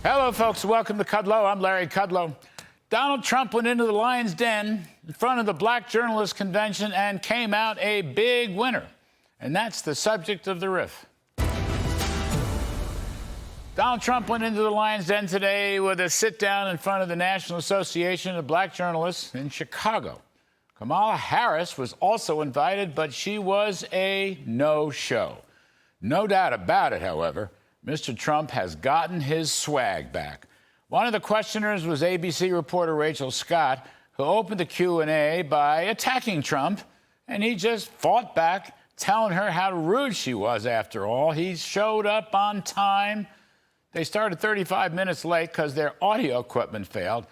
Hello, folks. Welcome to Kudlow. I'm Larry Kudlow. Donald Trump went into the Lion's Den in front of the Black Journalists Convention and came out a big winner. And that's the subject of the riff. Donald Trump went into the Lion's Den today with a sit-down in front of the National Association of Black Journalists in Chicago. Kamala Harris was also invited, but she was a no-show. No doubt about it, however, Mr. Trump has gotten his swag back. One of the questioners was ABC reporter Rachel Scott, who opened the Q&A by attacking Trump, and he just fought back, telling her how rude she was after all. He showed up on time. They started 35 minutes late because their audio equipment failed.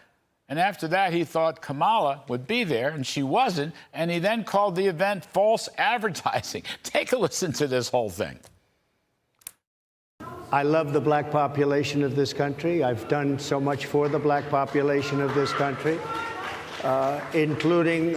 And after that, he thought Kamala would be there, and she wasn't, and he then called the event false advertising. Take a listen to this whole thing. I love the black population of this country. I've done so much for the black population of this country, including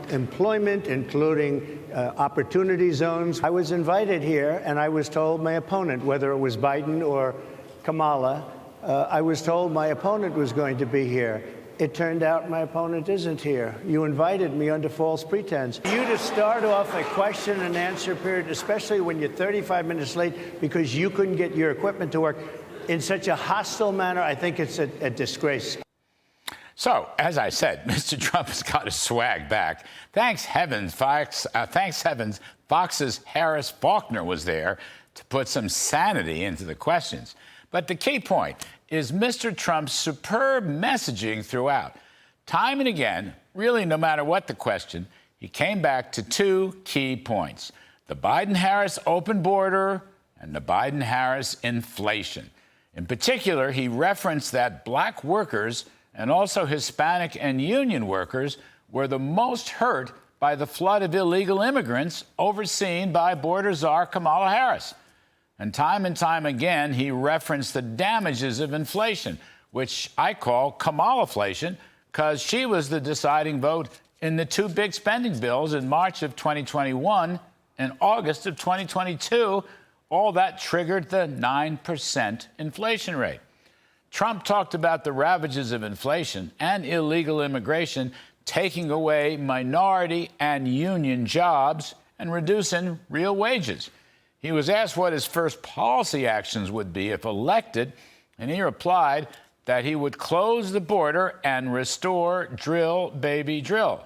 employment, including opportunity zones. I was invited here, and I was told my opponent, whether it was Biden or Kamala, I was told my opponent was going to be here. It turned out my opponent isn't here. You invited me under false pretense. You to start off a question and answer period, especially when you're 35 minutes late because you couldn't get your equipment to work in such a hostile manner, I think it's a disgrace. So, as I said, Mr. Trump has got his swag back. Thanks heavens, Fox's Harris Faulkner was there to put some sanity into the questions. But the key point is Mr. Trump's superb messaging throughout. Time and again, really no matter what the question, he came back to two key points: the Biden-Harris open border and the Biden-Harris inflation. In particular, he referenced that black workers and also Hispanic and union workers were the most hurt by the flood of illegal immigrants overseen by border czar Kamala Harris. And time again, he referenced the damages of inflation, which I call Kamalaflation, because she was the deciding vote in the two big spending bills in March of 2021 and August of 2022. All that triggered the 9% inflation rate. Trump talked about the ravages of inflation and illegal immigration taking away minority and union jobs and reducing real wages. He was asked what his first policy actions would be if elected, and he replied that he would close the border and restore drill, baby, drill.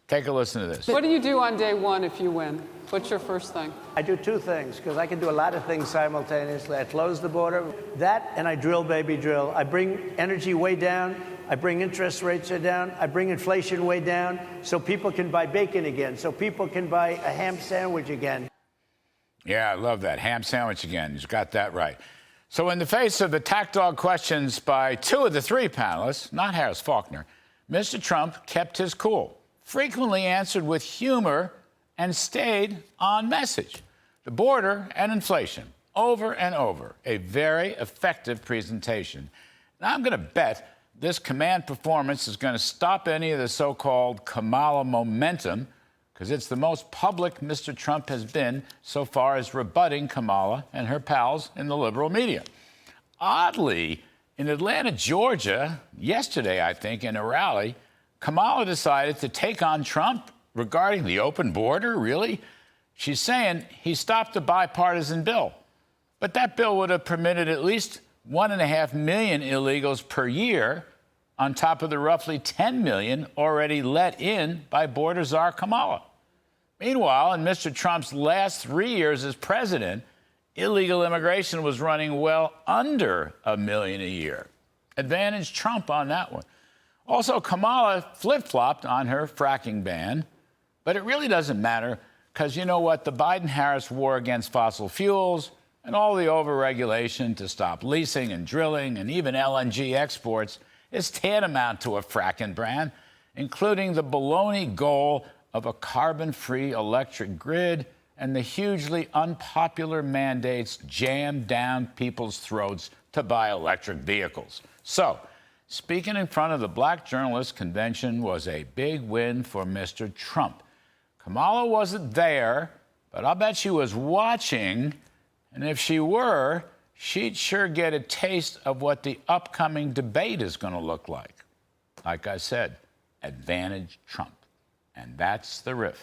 Take a listen to this. What do you do on day one if you win? What's your first thing? I do two things, because I can do a lot of things simultaneously. I close the border, that, and I drill, baby, drill. I bring energy way down. I bring interest rates down. I bring inflation way down so people can buy bacon again, so people can buy a ham sandwich again. Yeah, I love that. Ham sandwich again. He's got that right. So in the face of attack dog questions by two of the three panelists, not Harris Faulkner, Mr. Trump kept his cool, frequently answered with humor, and stayed on message. The border and inflation, over and over. A very effective presentation. And I'm going to bet this command performance is going to stop any of the so-called Kamala momentum, because it's the most public Mr. Trump has been so far as rebutting Kamala and her pals in the liberal media. Oddly, in Atlanta, Georgia, yesterday, I think, in a rally, Kamala decided to take on Trump regarding the open border, really? She's saying he stopped a bipartisan bill, but that bill would have permitted at least 1.5 million illegals per year, on top of the roughly 10 million already let in by border czar Kamala. Meanwhile, in Mr. Trump's last 3 years as president, illegal immigration was running well under 1 million a year. Advantage Trump on that one. Also, Kamala flip-flopped on her fracking ban, but it really doesn't matter, because you know what? The Biden-Harris war against fossil fuels and all the overregulation to stop leasing and drilling and even LNG exports is tantamount to a fracking ban, including the baloney goal of a carbon-free electric grid and the hugely unpopular mandates jammed down people's throats to buy electric vehicles. So, speaking in front of the Black Journalists Convention was a big win for Mr. Trump. Kamala wasn't there, but I'll bet she was watching, and if she were, she'd sure get a taste of what the upcoming debate is going to look like. Like I said, advantage Trump. And that's the riff.